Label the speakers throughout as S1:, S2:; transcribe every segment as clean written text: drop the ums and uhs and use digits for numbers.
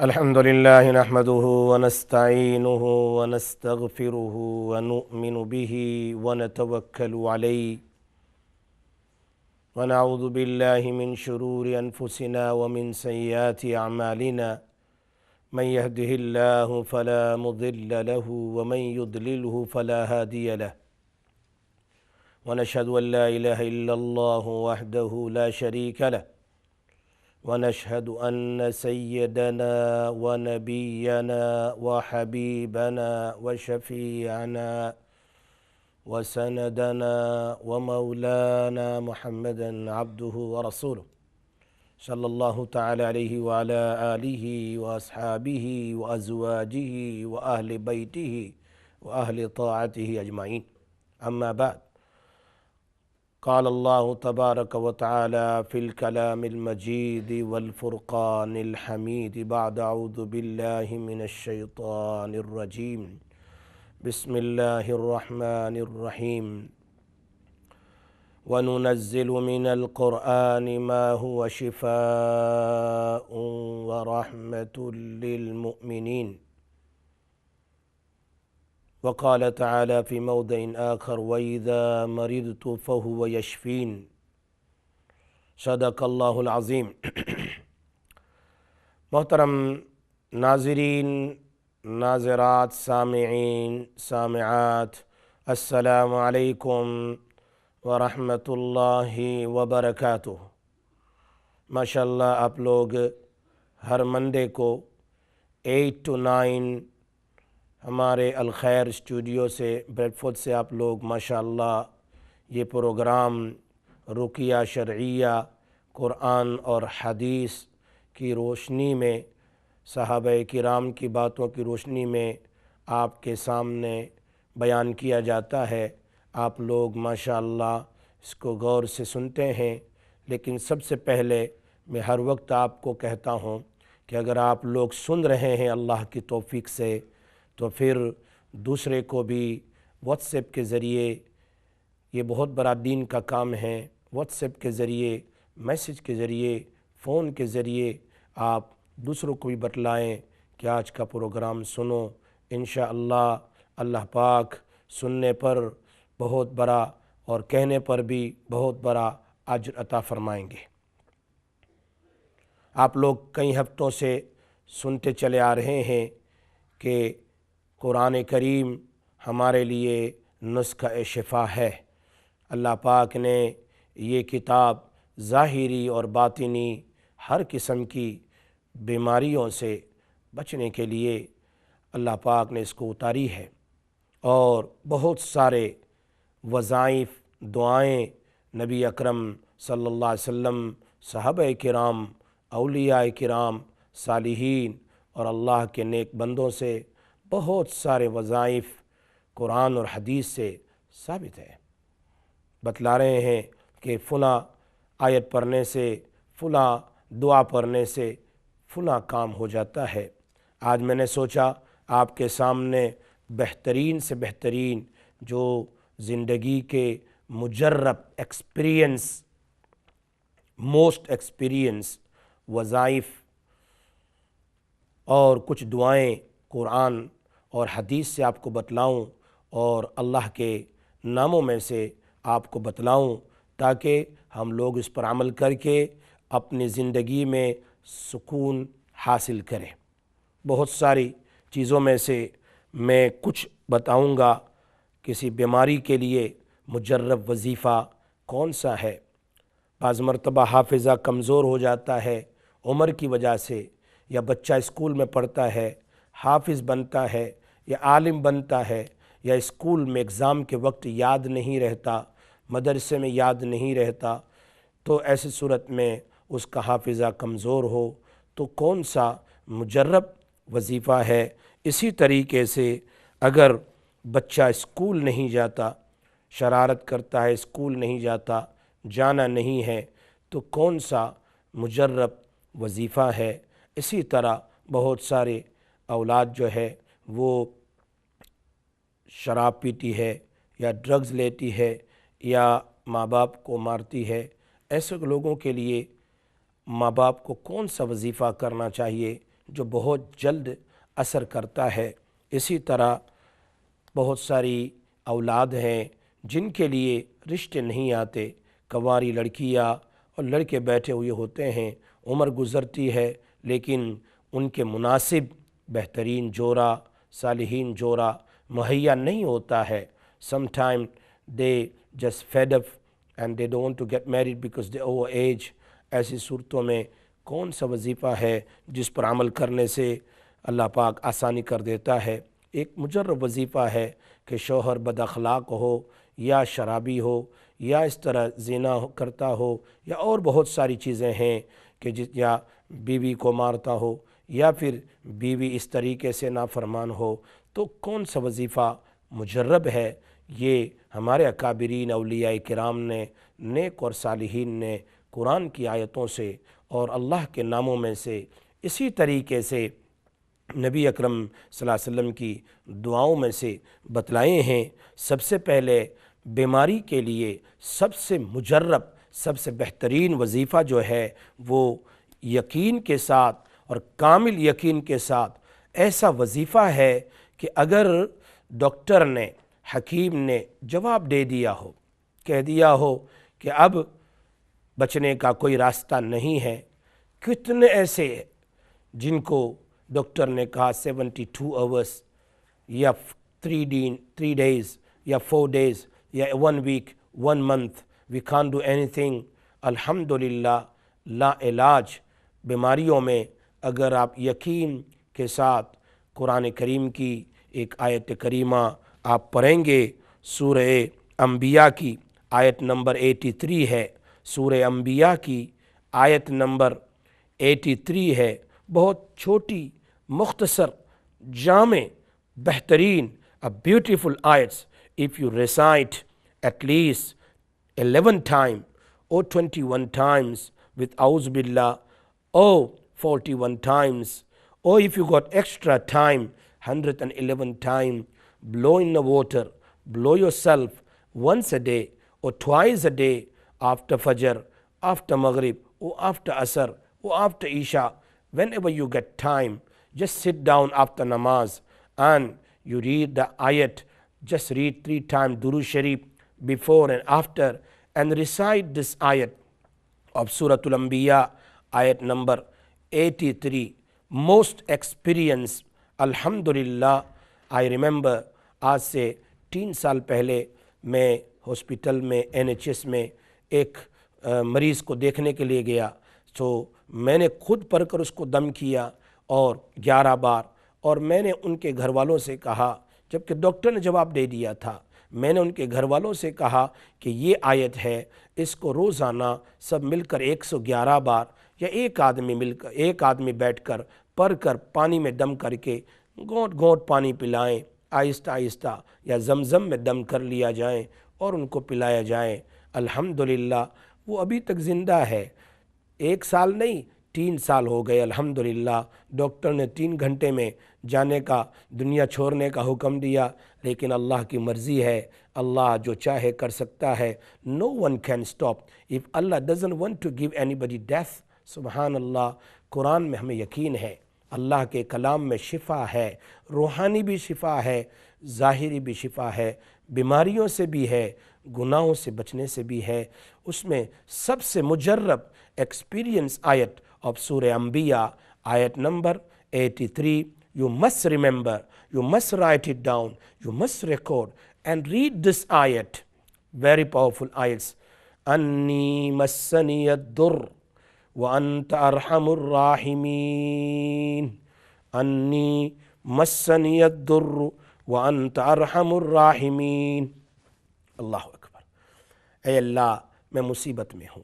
S1: الحمد لله نحمده ونستعينه ونستغفره ونؤمن به ونتوكل عليه ونعوذ بالله من شرور أنفسنا ومن سيئات أعمالنا من يهده الله فلا مضل له ومن يضلله فلا هادي له ونشهد أن لا إله إلا الله وحده لا شريك له ونشهد أن سيدنا ونبينا وحبيبنا وشفيعنا وسندنا ومولانا محمدا عبده ورسوله صلى الله تعالى عليه وعلى آله وأصحابه وأزواجه وأهل بيته وأهل طاعته أجمعين. أما بعد، قال الله تبارك وتعالى في الكلام المجيد والفرقان الحميد بعد أعوذ بالله من الشيطان الرجيم بسم الله الرحمن الرحيم وننزل من القرآن ما هو شفاء ورحمة للمؤمنين. وقال تعالى في موضع آخر وإذا مرضت فهو يشفين. صدق اللہ العظیم. محترم ناظرین، ناظرات، سامعین، سامعات، السلام علیکم ورحمۃ اللہ وبرکاتہ. ماشاءاللہ آپ لوگ ہر منڈے کو 8 to 9 ہمارے الخیر اسٹوڈیو سے بریڈ فورڈ سے آپ لوگ ماشاءاللہ یہ پروگرام رقیہ شرعیہ قرآن اور حدیث کی روشنی میں، صحابہ کرام کی باتوں کی روشنی میں آپ کے سامنے بیان کیا جاتا ہے. آپ لوگ ماشاءاللہ اس کو غور سے سنتے ہیں. لیکن سب سے پہلے میں ہر وقت آپ کو کہتا ہوں کہ اگر آپ لوگ سن رہے ہیں اللہ کی توفیق سے، تو پھر دوسرے کو بھی واٹس ایپ کے ذریعے، یہ بہت بڑا دین کا کام ہے، واٹس ایپ کے ذریعے، میسج کے ذریعے، فون کے ذریعے آپ دوسروں کو بھی بتلائیں کہ آج کا پروگرام سنو. انشاءاللہ اللہ پاک سننے پر بہت بڑا اور کہنے پر بھی بہت بڑا اجر عطا فرمائیں گے. آپ لوگ کئی ہفتوں سے سنتے چلے آ رہے ہیں کہ قرآن کریم ہمارے لیے نسخہ شفا ہے. اللہ پاک نے یہ کتاب ظاہری اور باطنی ہر قسم کی بیماریوں سے بچنے کے لیے اللہ پاک نے اس کو اتاری ہے. اور بہت سارے وظائف، دعائیں نبی اکرم صلی اللہ علیہ وسلم، صحابہ کرام، اولیاء کرام، صالحین اور اللہ کے نیک بندوں سے بہت سارے وظائف قرآن اور حدیث سے ثابت ہے. بتلا رہے ہیں کہ فلاں آیت پڑھنے سے، فلاں دعا پڑھنے سے فلاں کام ہو جاتا ہے. آج میں نے سوچا آپ کے سامنے بہترین سے بہترین جو زندگی کے مجرب ایکسپیرینس، موسٹ ایکسپیرینس وظائف اور کچھ دعائیں قرآن اور حدیث سے آپ کو بتلاؤں اور اللہ کے ناموں میں سے آپ کو بتلاؤں، تاکہ ہم لوگ اس پر عمل کر کے اپنی زندگی میں سکون حاصل کریں. بہت ساری چیزوں میں سے میں کچھ بتاؤں گا. کسی بیماری کے لیے مجرب وظیفہ کون سا ہے؟ بعض مرتبہ حافظہ کمزور ہو جاتا ہے عمر کی وجہ سے، یا بچہ اسکول میں پڑھتا ہے، حافظ بنتا ہے یا عالم بنتا ہے، یا اسکول میں اگزام کے وقت یاد نہیں رہتا، مدرسے میں یاد نہیں رہتا، تو ایسی صورت میں اس کا حافظہ کمزور ہو تو کون سا مجرب وظیفہ ہے؟ اسی طریقے سے اگر بچہ اسکول نہیں جاتا، شرارت کرتا ہے، اسکول نہیں جاتا، جانا نہیں ہے، تو کون سا مجرب وظیفہ ہے؟ اسی طرح بہت سارے اولاد جو ہے وہ شراب پیتی ہے یا ڈرگز لیتی ہے یا ماں باپ کو مارتی ہے. ایسے لوگوں کے لیے ماں باپ کو کون سا وظیفہ کرنا چاہیے جو بہت جلد اثر کرتا ہے۔ اسی طرح بہت ساری اولاد ہیں جن کے لیے رشتے نہیں آتے، کنواری لڑکیاں اور لڑکے بیٹھے ہوئے ہوتے ہیں، عمر گزرتی ہے لیکن ان کے مناسب بہترین جوڑا، صالحین جوڑا مہیا نہیں ہوتا ہے۔ sometime they just fed up and they don't want to get married because they over age۔ ایسی صورتوں میں کون سا وظیفہ ہے جس پر عمل کرنے سے اللہ پاک آسانی کر دیتا ہے؟ ایک مجرب وظیفہ ہے کہ شوہر بد اخلاق ہو یا شرابی ہو یا اس طرح زنا کرتا ہو یا اور بہت ساری چیزیں ہیں کہ یا بیوی کو مارتا ہو یا پھر بیوی اس طریقے سے نافرمان ہو، تو کون سا وظیفہ مجرب ہے؟ یہ ہمارے اکابرین اولیاء کرام نے، نیک اور صالحین نے قرآن کی آیتوں سے اور اللہ کے ناموں میں سے اسی طریقے سے نبی اکرم صلی اللہ علیہ وسلم کی دعاؤں میں سے بتلائے ہیں۔ سب سے پہلے بیماری کے لیے سب سے مجرب، سب سے بہترین وظیفہ جو ہے وہ یقین کے ساتھ اور کامل یقین کے ساتھ ایسا وظیفہ ہے کہ اگر ڈاکٹر نے، حکیم نے جواب دے دیا ہو، کہہ دیا ہو کہ اب بچنے کا کوئی راستہ نہیں ہے۔ کتنے ایسے ہیں جن کو ڈاکٹر نے کہا 72 آورس یا 3 days یا 4 days یا 1 week 1 month we can't do anything۔ الحمدللہ لا علاج بیماریوں میں اگر آپ یقین کے ساتھ قرآن کریم کی ایک آیت کریمہ آپ پڑھیں گے، سورہ انبیاء کی آیت نمبر 83 ہے، سورہ انبیاء کی آیت نمبر 83 ہے، بہت چھوٹی، مختصر، جامع، بہترین، beautiful آیتس۔ if you recite at least 11 times or 21 times with A'udhu Billah, or 41 times, or if you got extra time 111 times, blow in the water, blow yourself once a day or twice a day, after Fajr, after Maghrib, or after Asr, or after Isha, whenever you get time, just sit down after namaz and you read the ayat. Just read 3 times Durood Sharif before and after, and recite this ayat of Suratul Anbiya, ayat number 83. Most experienced, alhamdulillah. I remember آج سے 3 سال پہلے میں hospital میں NHS میں ایک مریض کو دیکھنے کے لیے گیا، تو میں نے خود پڑھ کر اس کو دم کیا اور 11 بار، اور میں نے ان کے گھر والوں سے کہا، جبکہ ڈاکٹر نے جواب دے دیا تھا، میں نے ان کے گھر والوں سے کہا کہ یہ آیت ہے، اس کو روزانہ سب مل کر 111 بار یا ایک آدمی بیٹھ کر پڑھ کر پانی میں دم کر کے گھونٹ گھونٹ پانی پلائیں، آہستہ آہستہ، یا زمزم میں دم کر لیا جائیں اور ان کو پلایا جائیں۔ الحمدللہ وہ ابھی تک زندہ ہے، 1 سال نہیں 3 سال ہو گئے الحمدللہ۔ ڈاکٹر نے 3 گھنٹے میں جانے کا، دنیا چھوڑنے کا حکم دیا، لیکن اللہ کی مرضی ہے، اللہ جو چاہے کر سکتا ہے۔ No one can stop if Allah doesn't want to give anybody death۔ سبحان اللہ۔ قرآن میں ہمیں یقین ہے، اللہ کے کلام میں شفا ہے، روحانی بھی شفا ہے، ظاہری بھی شفا ہے، بیماریوں سے بھی ہے، گناہوں سے بچنے سے بھی ہے۔ اس میں سب سے مجرب ایکسپیرینس آیت آف سورہ انبیاء، آیت number 83۔ You must remember, you must write it down, you must record and read this ayat, very powerful ayats. Anni massani ad-durr wa anta arhamur rahimin. Anni massani ad-durr wa anta arhamur rahimin. Allahu Akbar۔ اے اللہ میں مصیبت میں ہوں،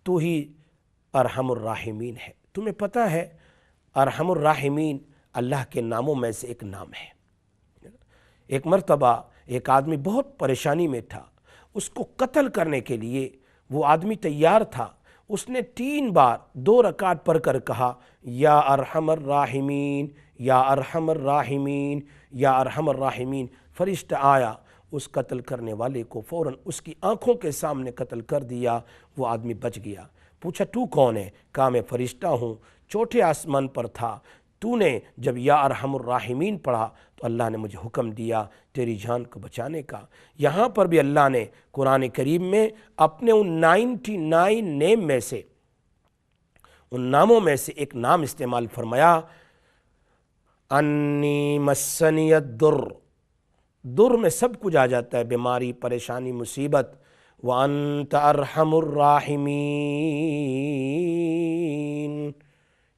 S1: تو ہی ارحم الراحمین ہے۔ تمہیں پتہ ہے ارحم الراحمین اللہ کے ناموں میں سے ایک نام ہے۔ ایک مرتبہ ایک آدمی بہت پریشانی میں تھا، اس کو قتل کرنے کے لیے وہ آدمی تیار تھا۔ اس نے 3 بار 2 رکعت پڑھ کر کہا، یا ارحم الراحمین، یا ارحم الراحمین، یا ارحم الراحمین۔ فرشتہ آیا، اس قتل کرنے والے کو فوراً اس کی آنکھوں کے سامنے قتل کر دیا۔ وہ آدمی بچ گیا۔ پوچھا تو کون ہے؟ کہا میں فرشتہ ہوں، چوتھے آسمان پر تھا، تو نے جب یا ارحم الراحمین پڑھا تو اللہ نے مجھے حکم دیا تیری جان کو بچانے کا۔ یہاں پر بھی اللہ نے قرآن کریم میں اپنے ان 99 نیم میں سے، ان ناموں میں سے ایک نام استعمال فرمایا، انی مسنی الضر۔ در میں سب کچھ آ جاتا ہے، بیماری، پریشانی، مصیبت۔ وانت ارحم الراحمین،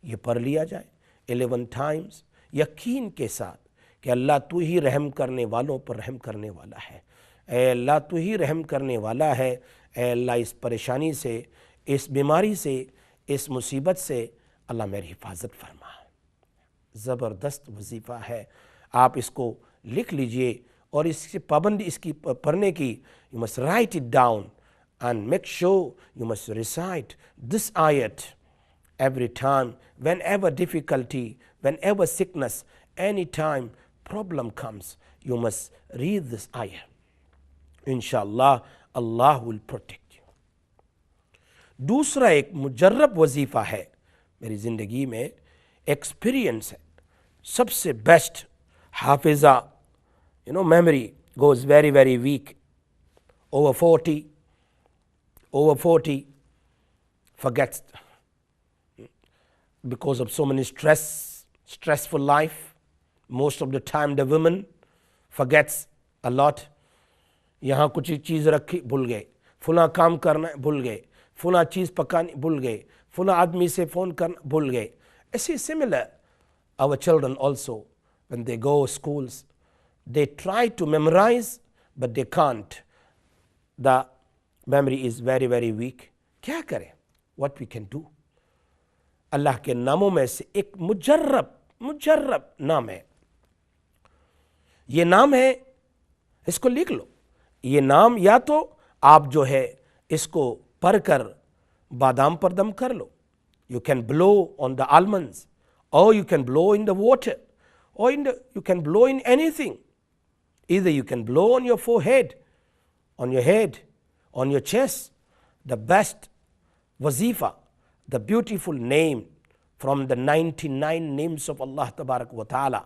S1: یہ پڑھ لیا جائے 11 ٹائمز یقین کے ساتھ کہ اللہ تو ہی رحم کرنے والوں پر رحم کرنے والا ہے۔ اے اللہ تو ہی رحم کرنے والا ہے۔ اے اللہ اس پریشانی سے، اس بیماری سے، اس مصیبت سے اللہ میری حفاظت فرما۔ زبردست وظیفہ ہے، آپ اس کو لکھ لیجئے اور اس سے پابندی اس کی پڑھنے کی۔ You must write it down and make sure you must recite this ayat every time, whenever difficulty, whenever sickness, anytime problem comes, you must read this ayah. Inshallah, Allah will protect you. دوسرا ایک مجرب وظیفہ ہے، میری زندگی میں experience ہے، سب سے best. Hafiza memory goes very very weak. Over 40 forgets because of so many stressful life. Most of the time the woman forgets a lot. یہاں کچھ چیز رکھی بھول گئے، فلاں کام کرنا بھول گئے، فلاں چیز پکانی بھول گئے، فلاں آدمی سے فون کرنا بھول گئے۔ ایسے similar our children also when they go schools they try to memorize but they can't. The memory is very very weak. کیا کریں؟ What we can do؟ اللہ کے ناموں میں سے ایک مجرب نام ہے، یہ نام ہے، اس کو لکھ لو۔ یہ نام یا تو آپ جو ہے اس کو پڑھ کر بادام پر دم کر لو، you can blow on the almonds or you can blow in the water or you can blow in anything. Either you can blow on your forehead, on your head, on your chest. The best wazifa, the beautiful name from the 99 names of Allah tabarak wa ta'ala.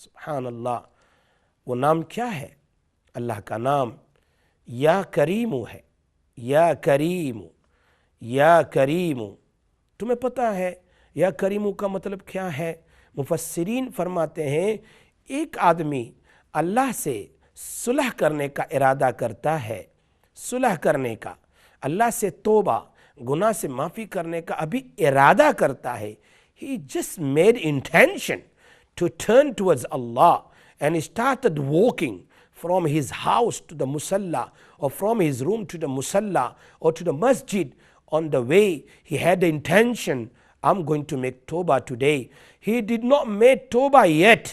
S1: Subhanallah. وہ نام کیا ہے؟ اللہ کا نام یا کریمو ہے، یا کریمو، یا کریمو۔ تمہیں پتہ ہے یا کریمو کا مطلب کیا ہے؟ مفسرین فرماتے ہیں ایک آدمی اللہ سے صلح کرنے کا ارادہ کرتا ہے، صلح کرنے کا، اللہ سے توبہ، گناہ سے معافی کرنے کا ابھی ارادہ کرتا ہے۔ He just made intention to turn towards Allah and he started walking from his house to the musalla or from his room to the musalla or to the masjid. On the way he had the intention, I'm going to make tawbah today. He did not make tawbah yet.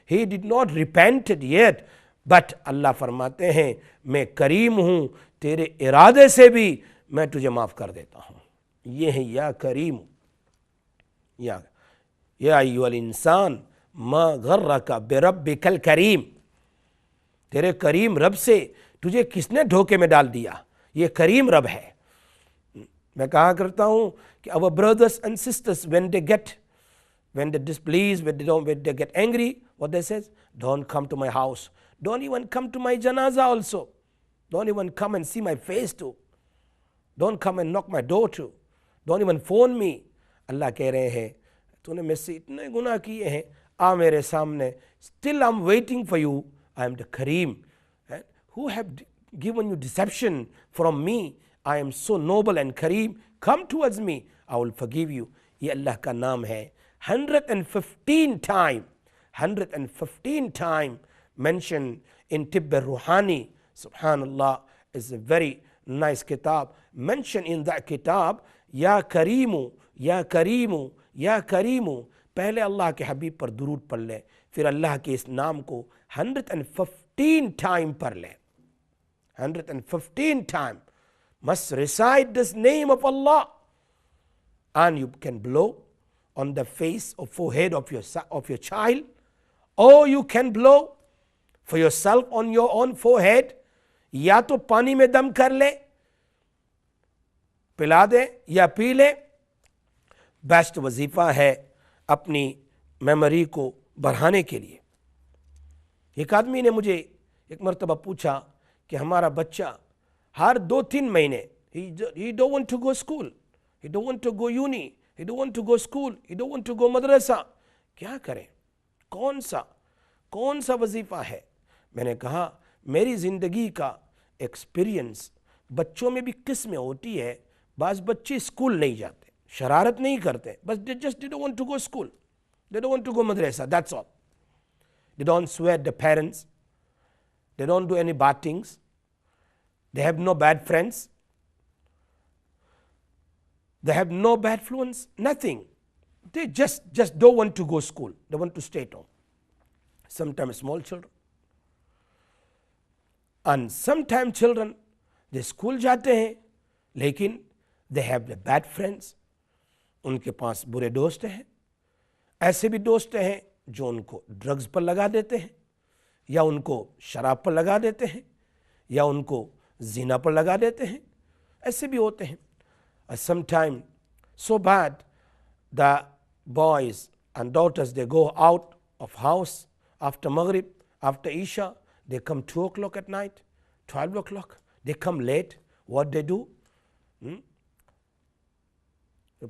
S1: He did not repented yet. But اللہ فرماتے ہیں میں کریم ہوں، تیرے ارادے سے بھی میں تجھے معاف کر دیتا ہوں۔ یہ ہے یا کریم، یا ایھا الانسان ما غرک بربک الکریم۔ تیرے کریم رب سے تجھے کس نے دھوکے میں ڈال دیا؟ یہ کریم رب ہے۔ میں کہا کرتا ہوں کہ our brothers and sisters when they displeased, when they get angry, what they says? Don't come to my house. Don't even come to my janaza also. Don't even come and see my face too. Don't come and knock my door too. Don't even phone me. اللہ کہہ رہے ہیں تو نے مجھ سے اتنے گناہ کیے ہیں، آ میرے سامنے. Still I'm waiting for you. I am the Kareem. Who have given you deception from me? I am so noble and Kareem. Come towards me. I will forgive you. یہ اللہ کا نام ہے۔ 115 time mentioned in Tibb al-Ruhani. Subhanallah, is a very nice kitab. Mentioned in that kitab, Ya Kareemu, Ya Kareemu, Ya Kareemu. پہلے اللہ کے حبیب پر درود پڑھ لیں، پھر اللہ کے اس نام کو 115 ٹائم پڑھ لیں۔ 115 time must recite this name of Allah, and you can blow on the face or forehead of your child, or you can blow for yourself on your own forehead. یا تو پانی میں دم کر لے، پلا دے یا پی لے۔ بیسٹ وظیفہ ہے اپنی میموری کو بڑھانے کے لیے۔ ایک آدمی نے مجھے ایک مرتبہ پوچھا کہ ہمارا بچہ ہر 2-3 مہینے he don't want to go school, he don't want to go uni, he don't want to go school, he don't want to go مدرسہ، کیا کریں؟ کون سا وظیفہ ہے؟ میں نے کہا میری زندگی کا ایکسپیرینس بچوں میں بھی قسمیں ہوتی ہے، بعض بچے اسکول نہیں جاتے، شرارت نہیں کرتے، بس they don't want to go school, they don't want to go مدرسہ, that's all. They don't swear at the parents, they don't do any bad things, they have no bad friends, they have no bad influence, nothing. They just don't want to go school, they want to stay at home. Sometimes small children, and sometimes children they school جاتے ہیں لیکن they have the bad friends, ان کے پاس برے دوست ہیں، ایسے بھی دوست ہیں جو ان کو ڈرگز پر لگا دیتے ہیں، یا ان کو شراب پر لگا دیتے ہیں، یا ان کو زنا پر لگا دیتے ہیں، ایسے بھی ہوتے ہیں۔ Sometimes so bad the boys and daughters they go out of house after Maghrib, after Isha, they come 2 o'clock at night, 12 o'clock, they come late. What they do?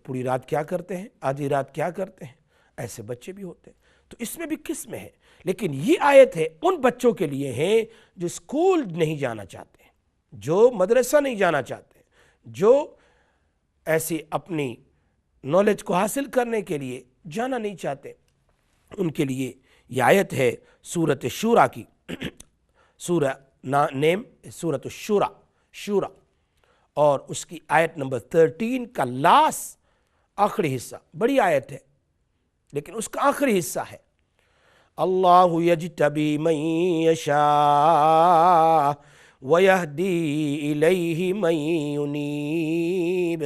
S1: پوری رات کیا کرتے ہیں، آدھی رات کیا کرتے ہیں، ایسے بچے بھی ہوتے ہیں۔ تو اس میں بھی قسمیں ہیں، لیکن یہ آیت ہے ان بچوں کے لیے ہے جو اسکول نہیں جانا چاہتے ہیں، جو مدرسہ نہیں جانا چاہتے ہیں، جو ایسی اپنی نالج کو حاصل کرنے کے لیے جانا نہیں چاہتے، ان کے لیے یہ آیت ہے سورۃ شورا کی۔ سورہ نیم سورۃ شورا، اور اس کی آیت نمبر 13 کا لاسٹ آخری حصہ، بڑی آیت ہے لیکن اس کا آخری حصہ ہے اللہ یجتبی من یشاء ویہدی الیہ من ینیب۔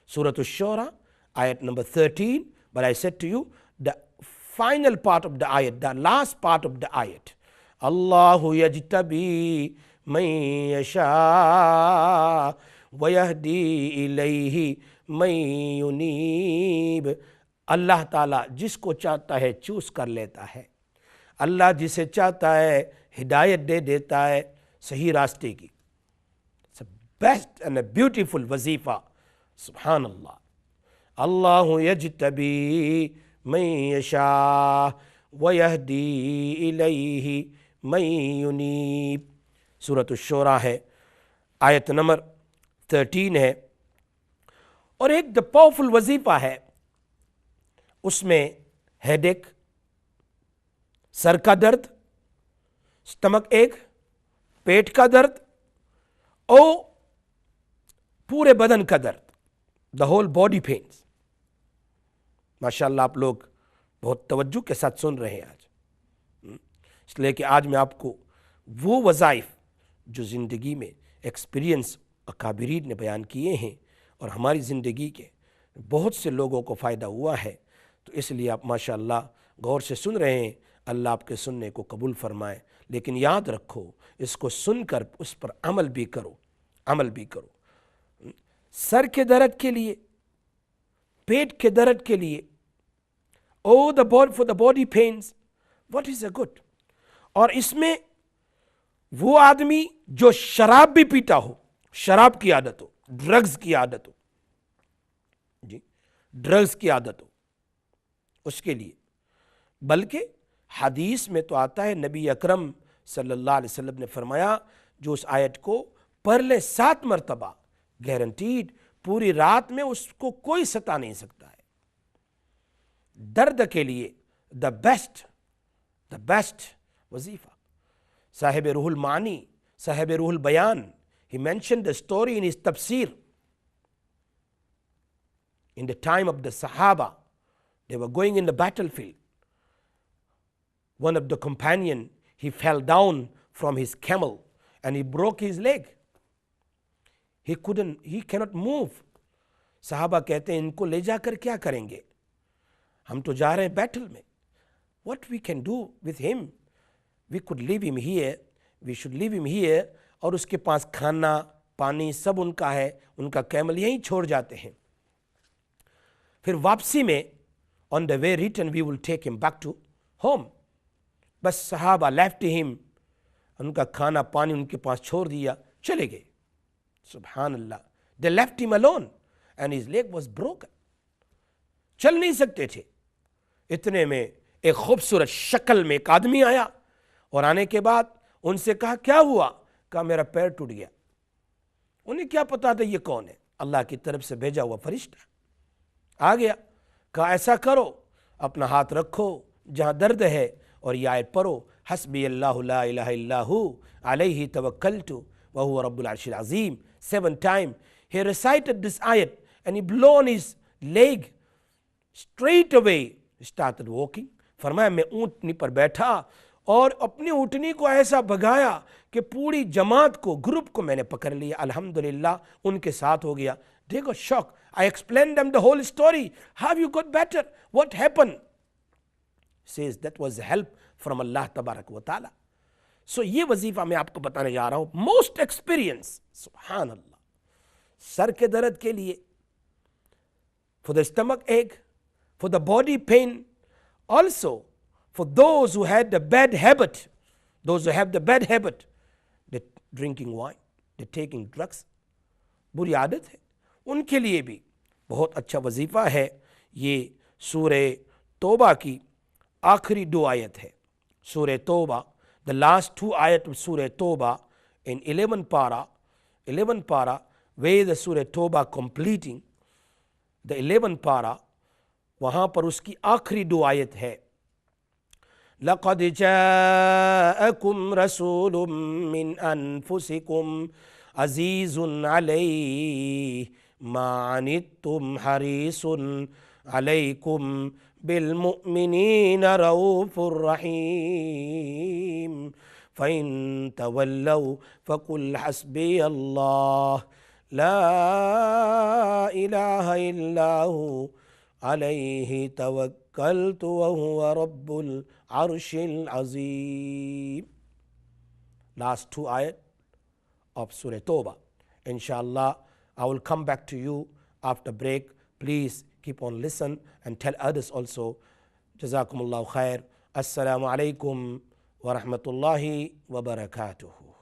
S1: سورۃ الشورى ayat number 13, but I said to you the final part of the ayat, the last part of the ayat, Allahu yajtabi man yasha wa yahdi ilayhi man yunib۔ اللہ تعالیٰ جس کو چاہتا ہے چوز کر لیتا ہے، اللہ جسے چاہتا ہے ہدایت دے دیتا ہے صحیح راستے کی۔ It's a best and a beautiful وظیفہ، سبحان اللہ۔ اللہ یجتبی من یشاء ویہدی الیہ من ینیب۔ سورۃ الشورى ہے، آیت نمبر 13 ہے، اور ایک پاورفل وظیفہ ہے، اس میں ہیڈ ایک، سر کا درد، اسٹمک ایک، پیٹ کا درد، اور پورے بدن کا درد، دا ہول باڈی پینز۔ ماشاءاللہ آپ لوگ بہت توجہ کے ساتھ سن رہے ہیں آج، اس لیے کہ آج میں آپ کو وہ وظائف جو زندگی میں ایکسپیرینس اکابرین نے بیان کیے ہیں اور ہماری زندگی کے بہت سے لوگوں کو فائدہ ہوا ہے، تو اس لیے آپ ماشاءاللہ غور سے سن رہے ہیں۔ اللہ آپ کے سننے کو قبول فرمائے، لیکن یاد رکھو اس کو سن کر اس پر عمل بھی کرو۔ سر کے درد کے لیے، پیٹ کے درد کے لیے، for the body pains, what is a good؟ اور اس میں وہ آدمی جو شراب بھی پیتا ہو، شراب کی عادت ہو، ڈرگز کی عادت ہو، اس کے لیے، بلکہ حدیث میں تو آتا ہے، نبی اکرم صلی اللہ علیہ وسلم نے فرمایا جو اس آیت کو پڑھ لے 7 مرتبہ، گارنٹیڈ پوری رات میں اس کو کوئی ستا نہیں سکتا ہے۔ درد کے لیے دا بیسٹ وظیفہ۔ صاحب روح المعانی، صاحب روح البیان، he mentioned the story in his tafsir. In the time of the Sahaba, they were going in the battlefield. One of the companion, he fell down from his camel and he broke his leg. He cannot move. صحابہ کہتے ہیں ان کو لے جا کر کیا کریں گے، ہم تو جا رہے ہیں بیٹل میں۔ What we can do with him? We could leave him here. We should leave him here. اور اس کے پاس کھانا پانی سب ان کا ہے، ان کا کیمل یہیں چھوڑ جاتے ہیں۔ پھر واپسی میں on the way return we will take him back to home. بس صحابہ left him, ان کا کھانا پانی ان کے پاس چھوڑ دیا, چلے گئے. سبحان اللہ, they left him alone and his leg was broken. چل نہیں سکتے تھے. اتنے میں ایک خوبصورت شکل میں ایک آدمی آیا, اور آنے کے بعد ان سے کہا کیا ہوا؟ کہا میرا پیر ٹوٹ گیا. انہیں کیا پتا تھا یہ کون ہے؟ اللہ کی طرف سے بھیجا ہوا فرشتہ. آ گیا, کہا ایسا کرو, اپنا ہاتھ رکھو جہاں درد ہے اور یہ آیت پڑھو, حسبی اللہ لا الہ الا ہو علیہ توکلت وہو رب العرش العظیم. 7 times he recited this ayat and he blew on his leg. Straight away he started walking. فرمایا میں اونٹنی پر بیٹھا اور اپنی اونٹنی کو ایسا بھگایا کہ پوری جماعت کو, گروپ کو میں نے پکڑ لیا. الحمدللہ ان کے ساتھ ہو گیا. They got shocked. I explained them the whole story. How you got better? What happened? Says that was help from Allah تبارک و تعالی. So یہ وظیفہ میں آپ کو بتانے جا رہا ہوں. Most experience, سبحان اللہ, سر کے درد کے لیے, for the stomach ache, for the body pain, also for those who had the bad habit, those who have the bad habit, they're drinking wine, they're taking drugs, بری عادت ہے, ان کے لیے بھی بہت اچھا وظیفہ ہے. یہ سورہ توبہ کی آخری 2 آیت ہے. سورہ توبہ, the last 2 ayat of Surah Toba in 11 para, where the Surah Toba completing, the 11 para, وہاں پر اس کی آخری 2 آیت ہے. لَقَدْ جَاءَكُمْ رَسُولٌ مِّنْ أَنفُسِكُمْ عَزِيزٌ عَلَيْهِ مَا عَنِتُّمْ حَرِيصٌ عَلَيْكُمْ بالمؤمنين رؤوف رحيم فإن تولوا فقل حسبي الله لا إله إلا هو عليه توكلت وهو رب العرش العظيم. Last 2 ayat of Surah Toba. Inshallah, I will come back to you after break. Please keep on listen and tell others also. Jazakumullahu khair. Assalamu alaikum wa rahmatullahi wa barakatuhu.